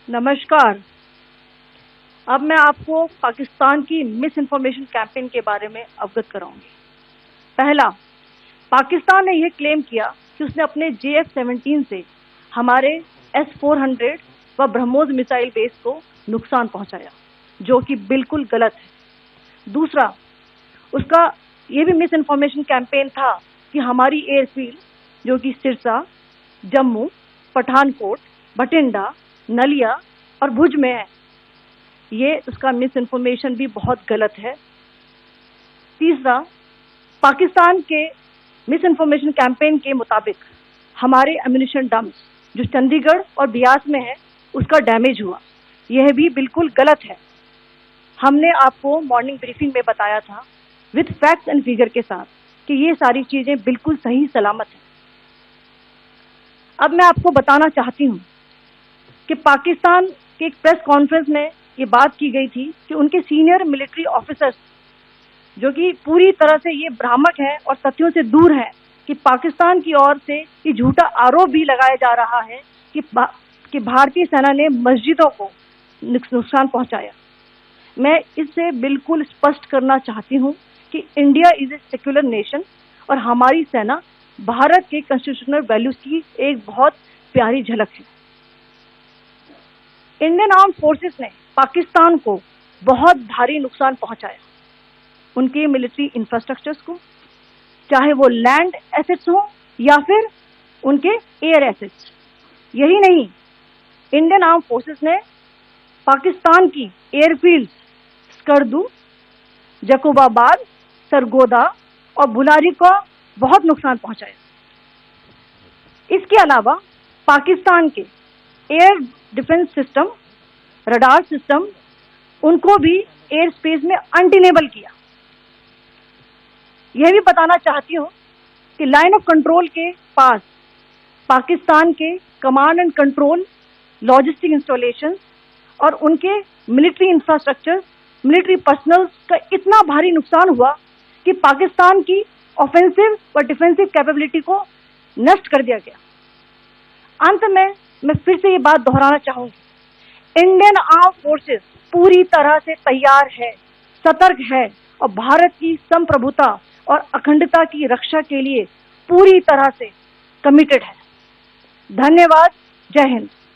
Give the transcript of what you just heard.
नमस्कार। अब मैं आपको पाकिस्तान की मिस इन्फॉर्मेशन कैंपेन के बारे में अवगत कराऊंगी। पहला, पाकिस्तान ने यह क्लेम किया कि उसने अपने JF-17 से हमारे S-400 व ब्रह्मोस मिसाइल बेस को नुकसान पहुंचाया, जो कि बिल्कुल गलत है। दूसरा, उसका यह भी मिस इन्फॉर्मेशन कैंपेन था कि हमारी एयरफील्ड, जो कि सिरसा, जम्मू, पठानकोट, बठिंडा, नलिया और भुज में है, ये उसका मिस इन्फॉर्मेशन भी बहुत गलत है। तीसरा, पाकिस्तान के मिस इन्फॉर्मेशन कैंपेन के मुताबिक हमारे एम्यूनिशन डम्प्स जो चंडीगढ़ और बियास में है, उसका डैमेज हुआ, यह भी बिल्कुल गलत है। हमने आपको मॉर्निंग ब्रीफिंग में बताया था विथ फैक्ट्स एंड फिगर के साथ कि ये सारी चीजें बिल्कुल सही सलामत हैं। अब मैं आपको बताना चाहती हूँ कि पाकिस्तान के एक प्रेस कॉन्फ्रेंस में ये बात की गई थी कि उनके सीनियर मिलिट्री ऑफिसर्स, जो कि पूरी तरह से ये भ्रामक हैं और तथ्यों से दूर हैं, कि पाकिस्तान की ओर से ये झूठा आरोप भी लगाया जा रहा है कि भारतीय सेना ने मस्जिदों को नुकसान पहुंचाया। मैं इससे बिल्कुल स्पष्ट करना चाहती हूं कि India is a secular nation और हमारी सेना भारत के कॉन्स्टिट्यूशनल वैल्यूज की एक बहुत प्यारी झलक है। इंडियन आर्म फोर्सेस ने पाकिस्तान को बहुत भारी नुकसान पहुंचाया, उनके मिलिट्री इंफ्रास्ट्रक्चर्स को, चाहे वो लैंड एसेट्स हो या फिर उनके एयर एसेट्स। यही नहीं, इंडियन आर्म फोर्सेस ने पाकिस्तान की एयरफील्ड्स स्कर्दू, जकोबाबाद, सरगोदा और बुलारी को बहुत नुकसान पहुंचाया। इसके अलावा पाकिस्तान के air defence system, radar system, उनको भी एयर स्पेस में अनटेनेबल किया। यह भी बताना चाहती हूँ कि लाइन ऑफ कंट्रोल के पास पाकिस्तान के command and control, logistic installation और उनके मिलिट्री इंफ्रास्ट्रक्चर, मिलिट्री पर्सनल का इतना भारी नुकसान हुआ कि पाकिस्तान की ऑफेंसिव व डिफेंसिव कैपेबिलिटी को नष्ट कर दिया गया। अंत में मैं फिर से ये बात दोहराना चाहूंगी, इंडियन आर्म फोर्सेस पूरी तरह से तैयार है, सतर्क है और भारत की संप्रभुता और अखंडता की रक्षा के लिए पूरी तरह से कमिटेड है। धन्यवाद। जय हिंद।